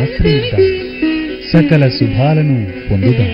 ఆశ్రయిద్దాం, సకల శుభాలను పొందుదాం.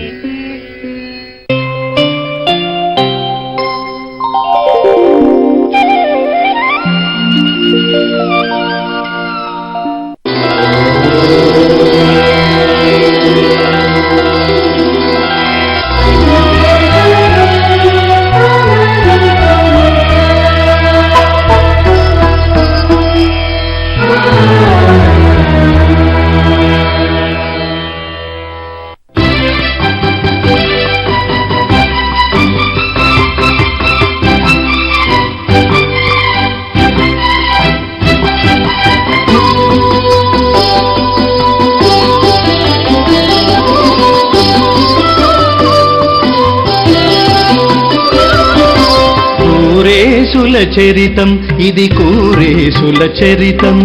కూరేశుల చరితం ఇది కూరేశుల చరితం,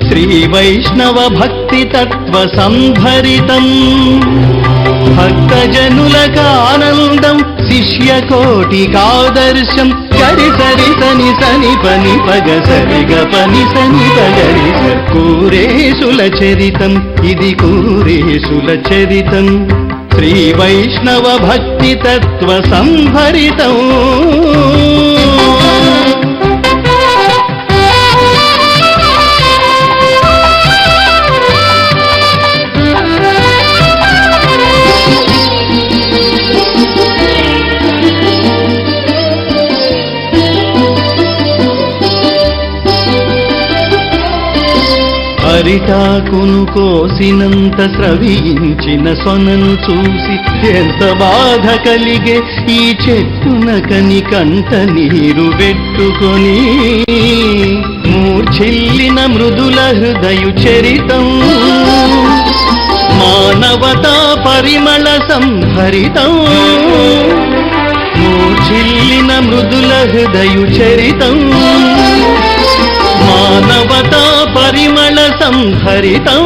శ్రీ వైష్ణవ భక్తి తత్వ సంభరితం. భక్తజనులకానందం శిష్య కోటికాదర్శం, గరి సరి సని సని పని పగ సరిగ పని సని పగరి స. కూరేశుల చరితం ఇది కూరేశుల చరితం, శ్రీ వైష్ణవ భక్తి తత్వ సంభరితం. అరిటాకును కోసినంత స్రవించిన సొనను చూసి ఎంత బాధ కలిగే ఈ చెట్టునకని కంట నీరు పెట్టుకొని. మూర్ఛిల్లిన మృదుల హృదయు చరితం, మానవతా పరిమళ సంభరితం. మూర్ఛిల్లిన మృదుల హృదయు చరితం, మానవతా పరిమళ సంభరితం.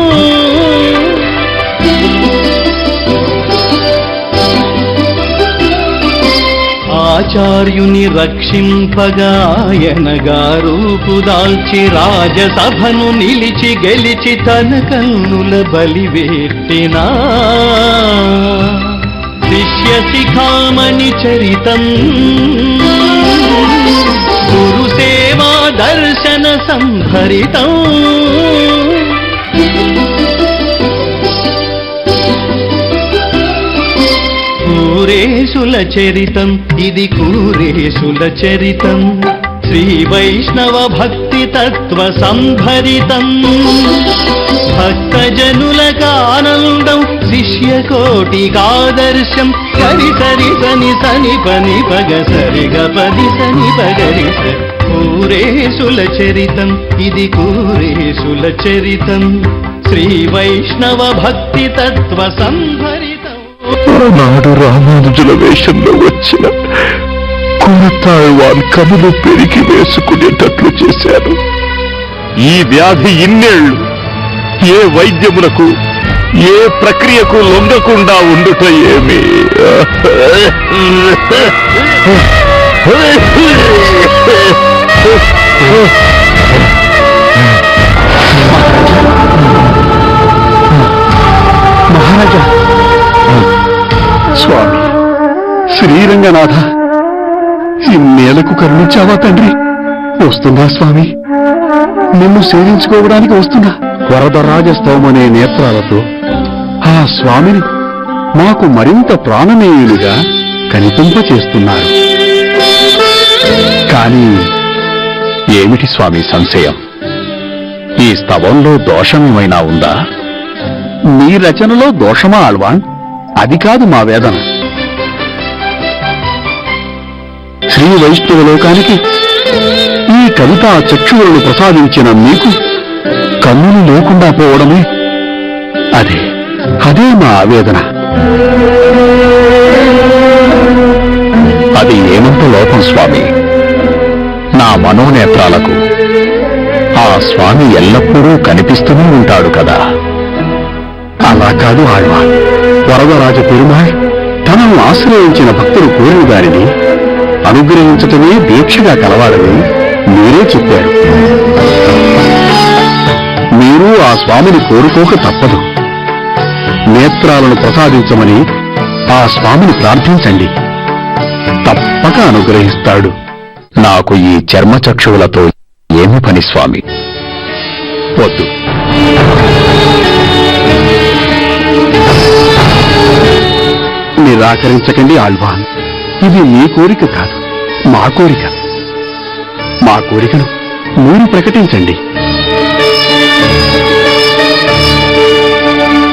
ఆచార్యుని రక్షింపగా ఆయనగా రూపు దాల్చి రాజసభను నిలిచి గెలిచి తన కన్నుల బలివేట్టినా శిష్య శిఖామణి చరితం, గురు సేవా దర్శన సంభరితం. కూరేశుల చరితం ఇది కూరేశుల చరితం, శ్రీ వైష్ణవ భక్తి తత్వ సంభరితం. భక్తజనులకానందం శిష్య కోటికాదర్శం, గరి సరి సని సని పని పగ సరిగ పది సని పగరి స. కూరేశుల చరితం ఇది కూరేశుల చరితం, శ్రీ వైష్ణవ భక్తి తత్వ సంభరితం. నాడు రామానుజుల వేషంలో వచ్చిన కొరతాళ్వాన్ కనులు పెరిగి వేసుకునేటట్లు చేశారు. ఈ వ్యాధి ఇన్నేళ్లు ఏ వైద్యములకు ఏ ప్రక్రియకు లొంగకుండా ఉండుట ఏమి? మహారాజా, స్వామి శ్రీరంగనాథ, ఇన్నేలకు కరుణించావా తండ్రి? వస్తున్నా స్వామి, నిన్ను సేవించుకోవడానికి వస్తున్నా. వరదరాజస్తవమనే నేత్రాలతో ఆ స్వామిని మాకు మరింత ప్రాణమేయులుగా కనిపింపచేస్తున్నారు. కాని ఏమిటి స్వామి సంశయం? ఈ స్తవంలో దోషమేమైనా ఉందా? నీ రచనలో దోషమా ఆళ్వాన్? అది కాదు మా వేదన. శ్రీ వైష్ణవ లోకానికి ఈ కవితా చక్షువులను ప్రసాదించిన మీకు కన్నులు లేకుండా పోవడమే అదే మా ఆవేదన. అది ఏమంత లోపం స్వామి? నా మనోనేత్రాలకు ఆ స్వామి ఎల్లప్పుడూ కనిపిస్తూనే ఉంటాడు కదా. అలా కాదు ఆళ్వాన్, వరదరాజ పెరుమాళ్ తనను ఆశ్రయించిన భక్తులు కోరిన దానిని అనుగ్రహించటమే దీక్షగా కలవాలని మీరే చెప్పారు. మీ మీరు ఆ స్వామిని కోరుకోక తప్పదు. నేత్రాలను ప్రసాదించమని ఆ స్వామిని ప్రార్థించండి, తప్పక అనుగ్రహిస్తాడు. నాకు ఈ చర్మచక్షువులతో ఏమి పని స్వామి? వద్దు. నిరాకరించకండి ఆళ్వాన్. ఇది మీ కోరిక కాదు, మా కోరిక. మా కోరికను మీరు ప్రకటించండి.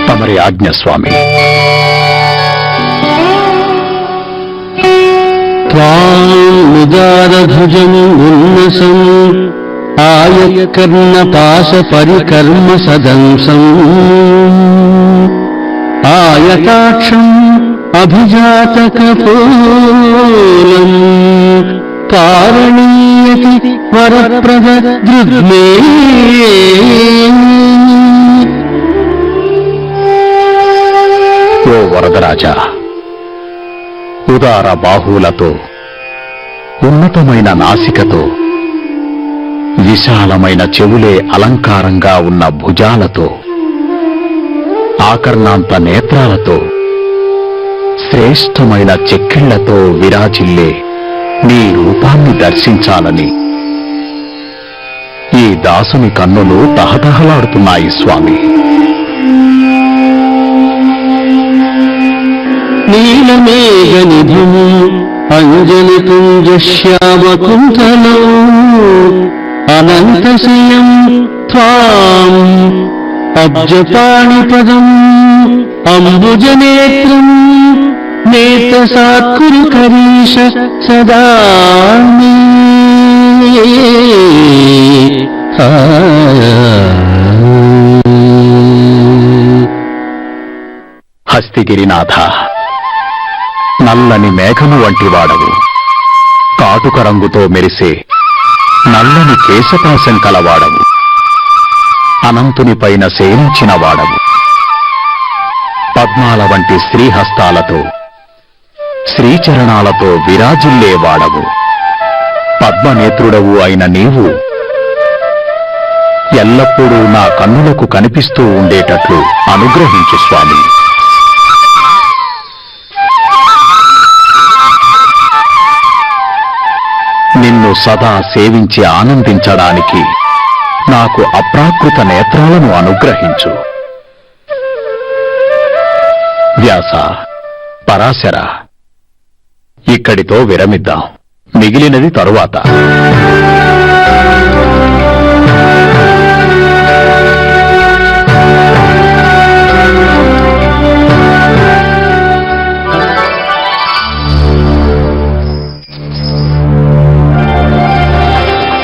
తమరి ఆజ్ఞ స్వామి. త్వాముదారభుజం ఉన్నసం ఆయకర్ణ పాశ పరికర్మ సదంసం ఆయతాక్షం అభిజాతకపోలం కారణీయతి వరప్రద దృగ్మే. ఓ వరదరాజా, ఉదార బాహువులతో, ఉన్నతమైన నాసికతో, విశాలమైన చెవులే అలంకారంగా ఉన్న భుజాలతో, ఆకర్ణాంత నేత్రాలతో, శ్రేష్టమైన చెక్కిళ్లతో విరాజిల్లే నీ రూపాన్ని దర్శించాలని ఈ దాసుని కన్నులు తహతహలాడుతున్నాయి స్వామి. నీలమేఘనిధిం అంజలిపుంజశ్యామకుంతలో అనంతశయం త్వాం అబ్జపాణిపదం అంబుజనేత్రం నేత్రసాత్కురు కరీష సదా మే. హస్తిగిరినాథ, నల్లని మేఘము వంటి వాడవు, కాటుక రంగుతో మెరిసే నల్లని కేశపాశం కలవాడవు, అనంతునిపైన శయనించిన వాడవు, పద్మాల వంటి శ్రీహస్తాలతో, శ్రీచరణాలతో విరాజిల్లేవాడవు, పద్మనేత్రుడవు అయిన నీవు ఎల్లప్పుడూ నా కన్నులకు కనిపిస్తూ ఉండేటట్లు అనుగ్రహించు స్వామి. నిన్ను సదా సేవించి ఆనందించడానికి నాకు అప్రాకృత నేత్రాలను అనుగ్రహించు. వ్యాస, పరాశర, ఇక్కడితో విరమిద్దాం, మిగిలినది తరువాత.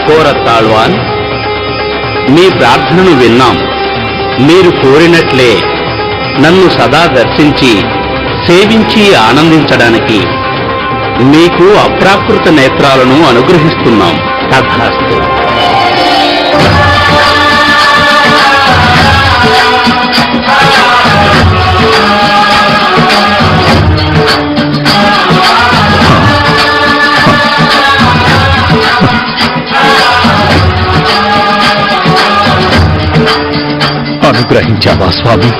కోరతాళ్వాన్, మీ ప్రార్థనను విన్నాం. మీరు కోరినట్లే నన్ను సదా దర్శించి సేవించి ఆనందించడానికి మీకు అప్రాకృత నేత్రాలను అనుగ్రహిస్తున్నాం. తథాస్తు. అనుగ్రహించావా స్వామి?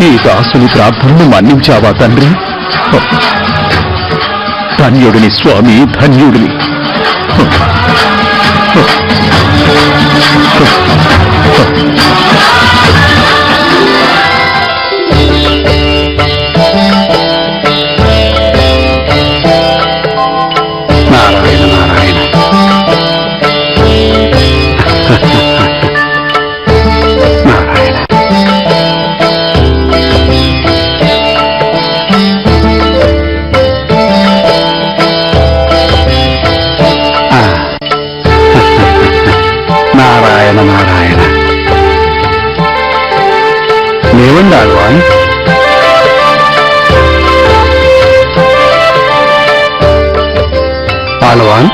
ఈ దాసుని ప్రార్థనను మన్నించావా తండ్రి? ధన్యుడిని స్వామి, ధన్యుడిని. నారాయణ నారాయణ. నారాయణ నారాయణ. లేవండి ఆళ్వాన్. ఆళ్వాన్,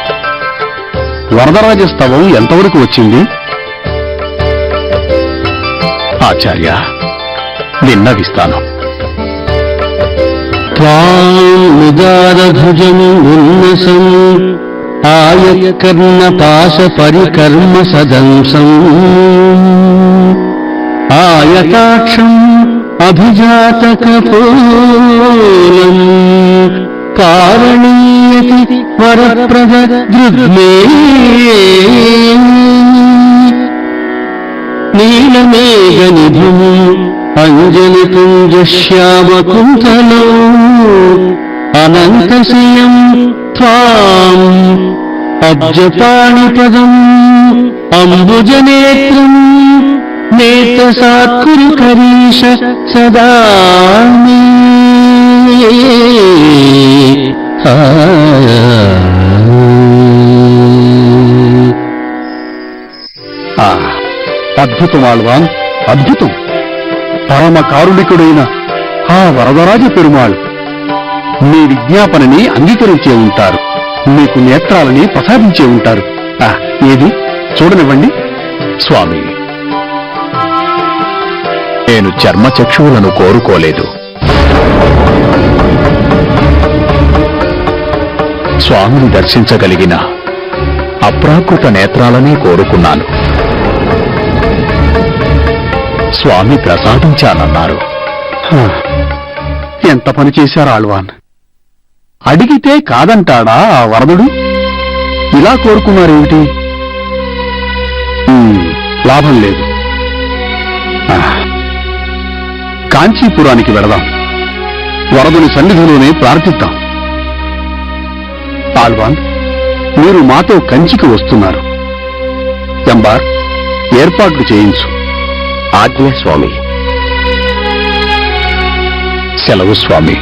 వరదరాజ స్తవం ఎంతవరకు వచ్చింది? ఆచార్య, విన్నవిస్తాను. త్వాముదారభుజం ఉన్నసం ఆయకర్ణపాశ పరికర్మ సదంసం ఆయతాక్షం అభిజాతకపోలం కారణీయతి వరప్రద దృగ్మే నీలమేఘనిధుం అంజలిపుంజశ్యామకుంతలో అనంతశయం త్వాం అబ్జపాణిపదం అంబుజనేత్రం నేత్రసాత్కురుకరీష సదా మే. అద్భుతం ఆళ్వాన్, అద్భుతం. పరమ కారుణికుడైన ఆ వరదరాజ పెరుమాళ్ మీ విజ్ఞాపనని అంగీకరించే ఉంటారు, మీకు నేత్రాలని ప్రసాదించే ఉంటారు. ఏది చూడనివ్వండి. స్వామి, నేను చర్మచక్షువులను కోరుకోలేదు. స్వామిని దర్శించగలిగిన అప్రాకృత నేత్రాలనే కోరుకున్నాను. స్వామి ప్రసాదించానన్నారు. ఎంత పని చేశారు ఆళ్వాన్. అడిగితే కాదంటాడా ఆ వరదుడు? ఇలా కోరుకున్నారేమిటి? లాభం లేదు. కాంచీపురానికి వెళదాం, వరదుని సన్నిధిలోనే ప్రార్థిద్దాం. ఆళ్వాన్, మీరు మాతో కంచికి వస్తున్నారు. ఎంబార్, ఏర్పాట్లు చేయించు. ఆజ్ఞ స్వామి. సెలవు స్వామి.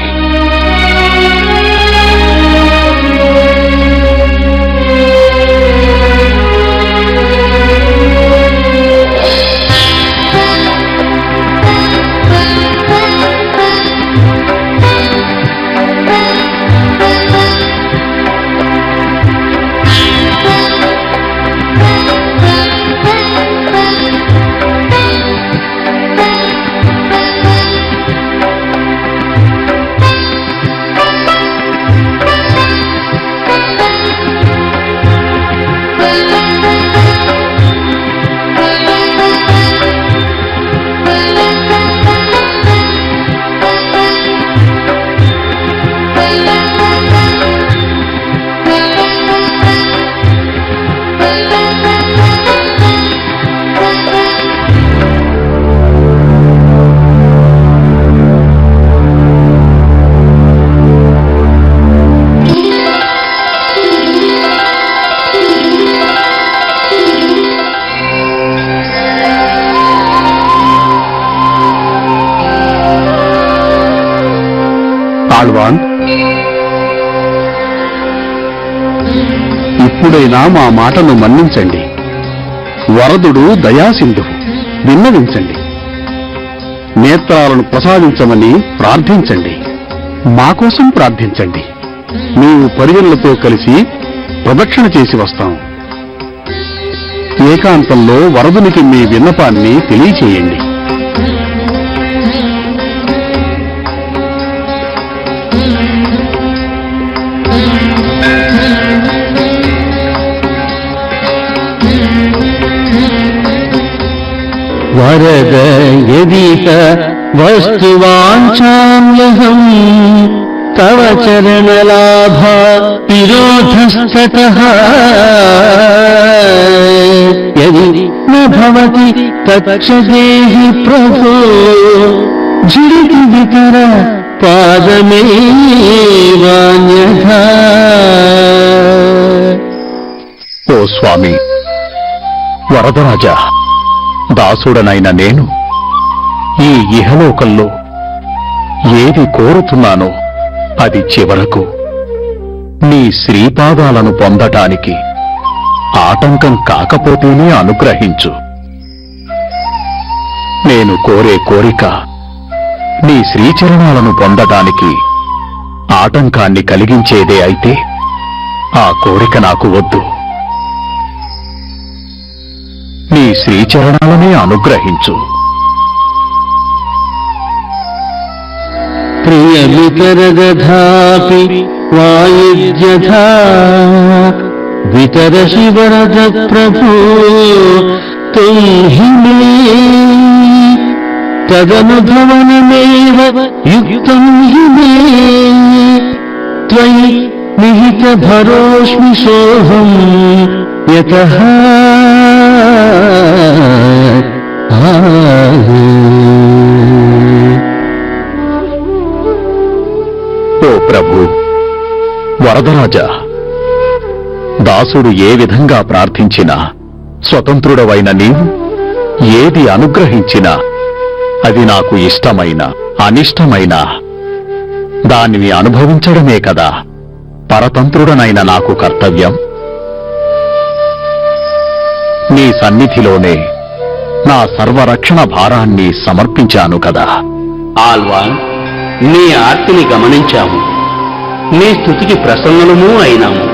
ఆళ్వాన్, ఇప్పుడైనా మా మాటను మన్నించండి. వరదుడు దయాసింధువు, విన్నవించండి. నేత్రాలను ప్రసాదించమని ప్రార్థించండి. మా కోసం ప్రార్థించండి. మేము పరిజనులతో కలిసి ప్రదక్షిణ చేసి వస్తాం. ఏకాంతంలో వరదునికి మీ విన్నపాన్ని తెలియచేయండి. వరద యదిహ వస్తువాంఛామ్యహం తవ చరణలాభ విరోధస్తతః యది న భవతి తచ్చదేహి ప్రభో ఝిడితి వికర పాదమేవాన్యథా. ఓ స్వామి, వరదరాజా, దాసుడనైన నేను ఈ ఇహలోకంలో ఏది కోరుతున్నానో అది చివరకు నీ శ్రీపాదాలను పొందటానికి ఆటంకం కాకపోతేనే అనుగ్రహించు. నేను కోరే కోరిక నీ శ్రీచరణాలను పొందటానికి ఆటంకాన్ని కలిగించేదే అయితే ఆ కోరిక నాకు వద్దు. నీ శ్రీచరణాలనే అనుగ్రహించు. ప్రియమితరదధాపి వాయుజ్యథా వితరసి వరద ప్రభో తుమ్హి మే తదనుభవనమేవ యుక్తం హి మే త్వయి నిహిత భరోస్మి సోహం యతః ఓ ప్రభు వరదరాజా, దాసుడు ఏ విధంగా ప్రార్థించినా, స్వతంత్రుడవైన నీవు ఏది అనుగ్రహించినా అది నాకు ఇష్టమైన అనిష్టమైన దానిని అనుభవించడమే కదా పరతంత్రుడనైన నాకు కర్తవ్యం. నీ సన్నిధిలోనే నా సర్వరక్షణ భారాన్ని సమర్పించాను కదా. ఆల్వాన్, నీ ఆర్తిని గమనించాము, నీ స్తుతికి ప్రసన్నలము అయినాము.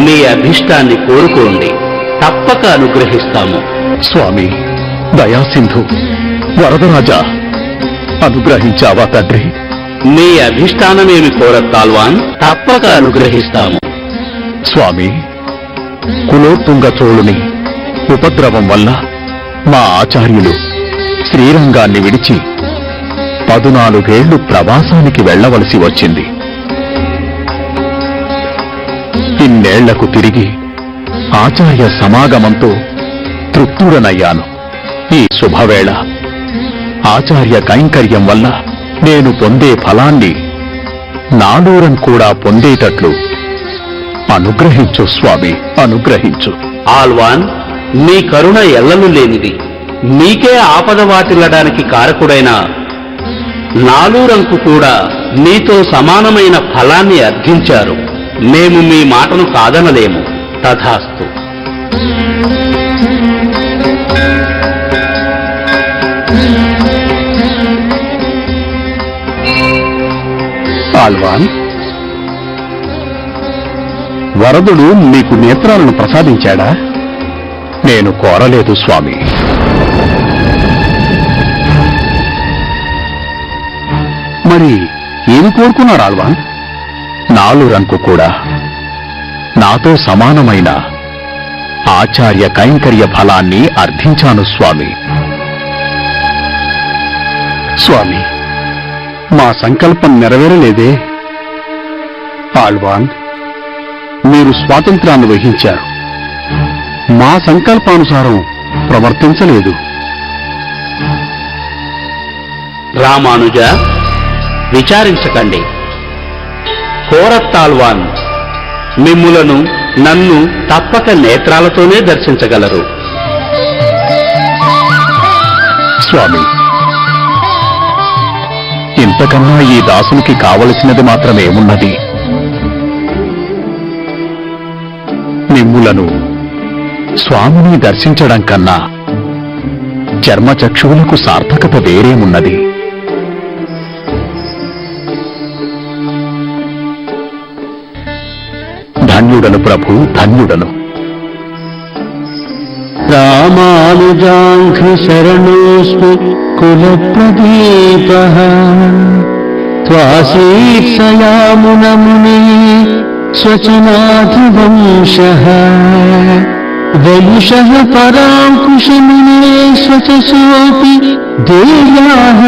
నీ అభిష్టాన్ని కోరుకోండి, తప్పక అనుగ్రహిస్తాము. స్వామి దయాసింధు వరదరాజా, అనుగ్రహించావా తండ్రి? నీ అభిష్టానమేమి కోరత్తాల్వాన్, తప్పక అనుగ్రహిస్తాము. స్వామి, కులోత్తుంగ చోళుని ఉపద్రవం వల్ల మా ఆచార్యులు శ్రీరంగాన్ని విడిచి 14 ఏళ్లు ప్రవాసానికి వెళ్లవలసి వచ్చింది. ఇన్నేళ్లకు తిరిగి ఆచార్య సమాగమంతో తృప్తుడనయ్యాను. ఈ శుభవేళ ఆచార్య కైంకర్యం వల్ల నేను పొందే ఫలాన్ని నాడూరం కూడా పొందేటట్లు అనుగ్రహించు స్వామి, అనుగ్రహించు. ఆల్వాన్, నీ కరుణ ఎల్లలు లేనిది. నీకే ఆపద వాటిల్లడానికి కారకుడైన నాలూరంకు కూడా నీతో సమానమైన ఫలాన్ని అర్థించారు. మేము మీ మాటను కాదనలేము. తథాస్తు. ఆల్వాన్, వరదుడు మీకు నేత్రాలను ప్రసాదించాడా? నేను కోరలేదు స్వామి. మరి ఏమి కోరుకున్నాడు ఆల్వాన్? నాలురంకు కూడా నాతో సమానమైన ఆచార్య కైంకర్య ఫలాన్ని అర్థించాను స్వామి. స్వామి, మా సంకల్పం నెరవేరలేదే. ఆళ్వాన్, మీరు స్వాతంత్రాన్ని వహించారు, మా సంకల్పానుసారం ప్రవర్తించలేదు. రామానుజ, విచారించకండి. కోరత్తాల్వాన్ మిమ్ములను నన్ను తప్పక నేత్రాలతోనే దర్శించగలరు. స్వామి, ఇంతకన్నా ఈ దాసునికి కావలసినది మాత్రమే ఉన్నది. మిమ్ములను స్వామిని దర్శించడం కన్నా చర్మచక్షువులకు సార్థకత వేరేమున్నది. ధన్యుడను ప్రభు, ధన్యుడను. రామానుజాంఘ్రి శరణోస్మి కుల ప్రదీపః త్వాసీత్సయామునముని స్వచనాధివంశః వయుషః పరాంకుశమునే స్వచసోऽపి దేయాః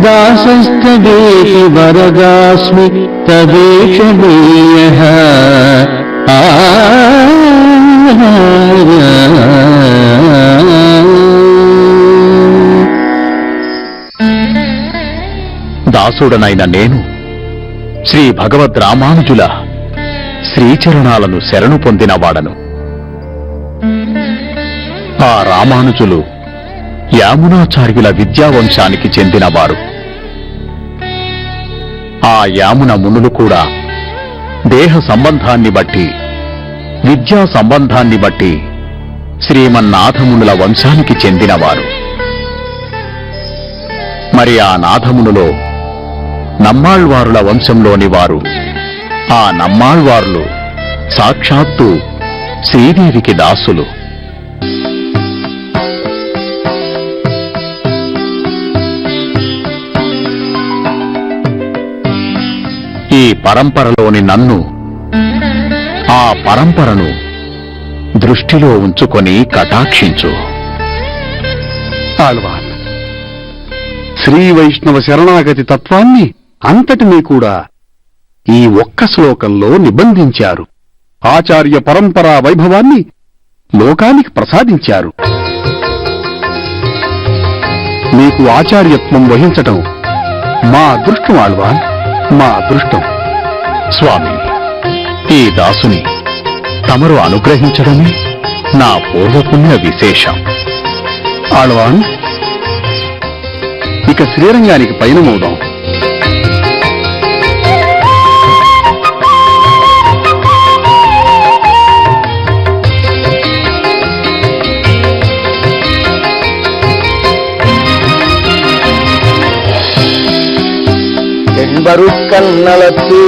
దాసస్తవేతి వరదాస్మి తదేషణీయః. దాసుడనైన నేను శ్రీ భగవద్ రామానుజుల శ్రీచరణాలను శరణు పొందినవాడను. ఆ రామానుజులు యామునాచార్యుల విద్యావంశానికి చెందినవారు. ఆ యామున మునులు కూడా దేహ సంబంధాన్ని బట్టి, విద్యా సంబంధాన్ని బట్టి శ్రీమన్నాథమునుల వంశానికి చెందినవారు. మరి ఆ నాథమునులో నమ్మాళ్వారుల వంశంలోని వారు. ఆ నమ్మాళ్వార్లు సాక్షాత్తు శ్రీదేవికి దాసులు. ఈ పరంపరలోని నన్ను, ఆ పరంపరను దృష్టిలో ఉంచుకొని కటాక్షించు. ఆళ్వాన్, శ్రీ వైష్ణవ శరణాగతి తత్వాన్ని అంతటినీ కూడా ఈ ఒక్క శ్లోకంలో నిబంధించారు. ఆచార్య పరంపరా వైభవాన్ని లోకానికి ప్రసాదించారు. మీకు ఆచార్యత్వం వహించటం మా అదృష్టం ఆళ్వాన్, మా అదృష్టం. స్వామి, ఈ దాసుని తమరు అనుగ్రహించడమే నా పూర్వపుణ్య విశేషం. ఆళ్వాన్, ఇక శ్రీరంగానికి పయనమవుదాం. என்பருக்கண்ணலத்து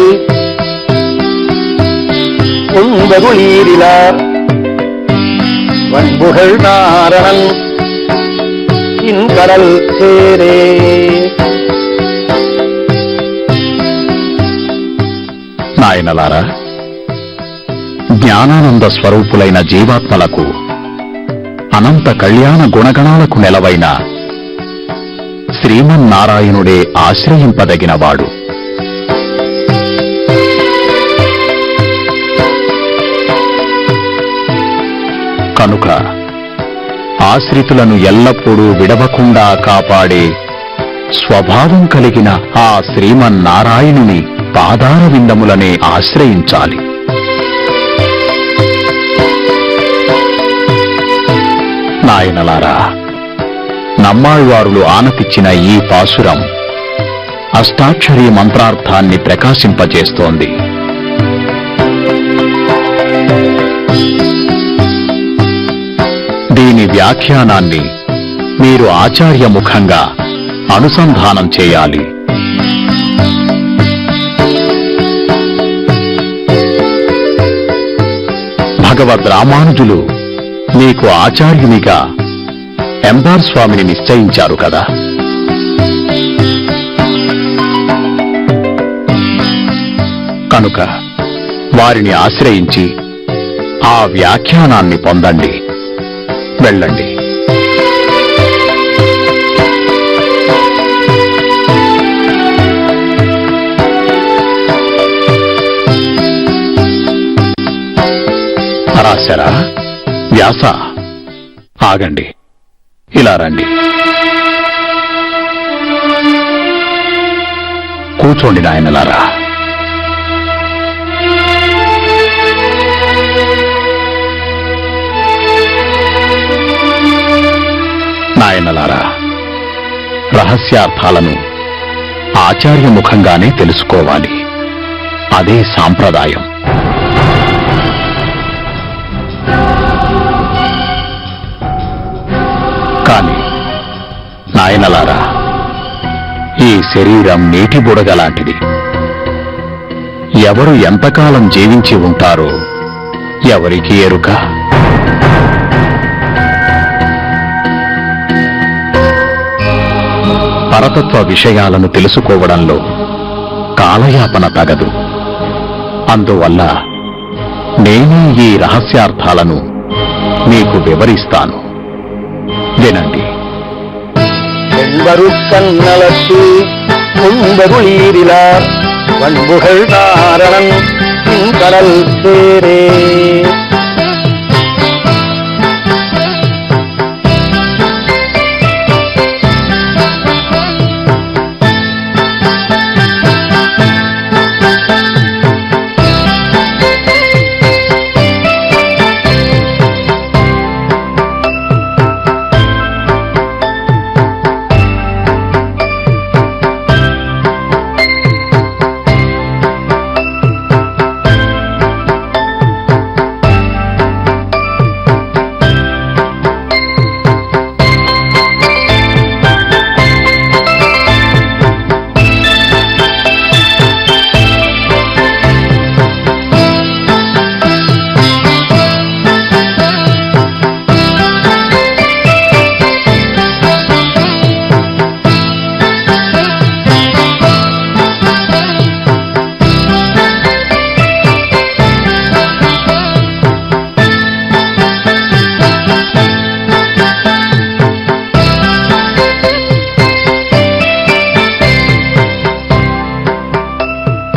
உன்பருளீரிலார் வன்புகழ் நாரணன் இன்கடல் சேரே. నాయనలారా, జ్ఞానానంద స్వరూపులైన జీవాత్మలకు అనంత కళ్యాణ గుణగణాలకు నెలవైన శ్రీమన్నారాయణుడే ఆశ్రయింపదగినవాడు. కనుక ఆశ్రితులను ఎల్లప్పుడూ విడవకుండా కాపాడే స్వభావం కలిగిన ఆ శ్రీమన్నారాయణుని పాదార విందములనే ఆశ్రయించాలి. నాయనలారా, నమ్మాళ్వారులు ఆనతిచ్చిన ఈ పాసురం అష్టాక్షరీ మంత్రార్థాన్ని ప్రకాశింపజేస్తోంది. దీని వ్యాఖ్యానాన్ని మీరు ఆచార్యముఖంగా అనుసంధానం చేయాలి. భగవద్ రామానుజులు మీకు ఆచార్యునిగా ఎంబార్ స్వామిని నిశ్చయించారు కదా. కనుక వారిని ఆశ్రయించి ఆ వ్యాఖ్యానాన్ని పొందండి. వెళ్ళండి. పరాశర, వ్యాస, ఆగండి. ఇలా రండి. కూర్చోండి నాయనలారా. నాయనలారా, రహస్యార్థాలను ఆచార్యముఖంగానే తెలుసుకోవాలి. అదే సాంప్రదాయం. కాని నాయనలారా, ఈ శరీరం నీటి బుడగలాంటిది. ఎవరు ఎంతకాలం జీవించి ఉంటారో ఎవరికి ఎరుక. పరతత్వ విషయాలను తెలుసుకోవడంలో కాలయాపన తగదు. అందువల్ల నేనే ఈ రహస్యార్థాలను మీకు వివరిస్తాను. వినండి. என்பருக்கண்ணலத்து உன்பருளீரிலார் வன்புகழ் நாரணன் இன்கடல் சேரே.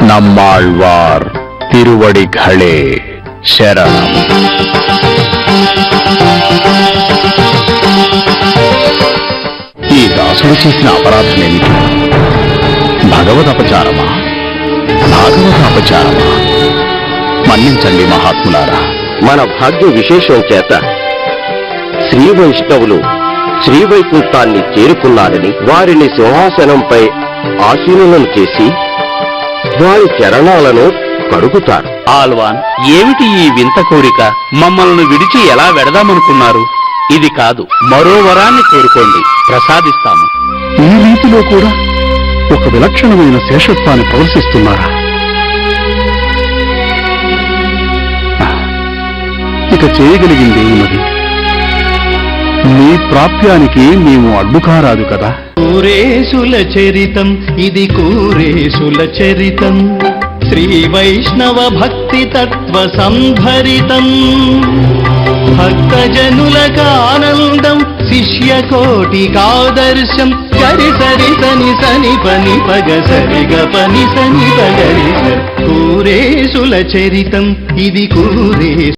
நம்மாழ்வார் திருவடிகளே శరణం. ఈ దాసుడు చేసిన అపరాధమేమిటి? భగవద్ అపచారమా, భాగవత అపచారమా? మన్నించండి మహాత్ములారా. మన భాగ్య విశేషం చేత శ్రీ వైష్ణవులు శ్రీవైకుంఠాన్ని చేరుకున్నారని వారిని సింహాసనంపై ఆసీనులను చేసి వారి చరణాలను కడుగుతారు. ఆల్వాన్, ఏమిటి ఈ వింత కోరిక? మమ్మల్ని విడిచి ఎలా వెడదామనుకున్నారు? ఇది కాదు, మరో వరాన్ని కోరుకోండి, ప్రసాదిస్తాము. ఈ రీతిలో కూడా ఒక విలక్షణమైన శేషత్వాన్ని ప్రదర్శిస్తున్నారా? ఇక చేయగలిగింది ఉన్నది. మీ ప్రాప్యానికి మేము అడ్డుకారాదు కదా. కూరేశుల చరితం ఇది కూరేశుల చరితం శ్రీ వైష్ణవ భక్తి తత్వ సంభరితం భక్తజనులకానందం శిష్య కోటికాదర్శం సరి సరి సని సని పని పగ సరిగ పని సని పగరి కూరేశుల చరితం ఇది కూరే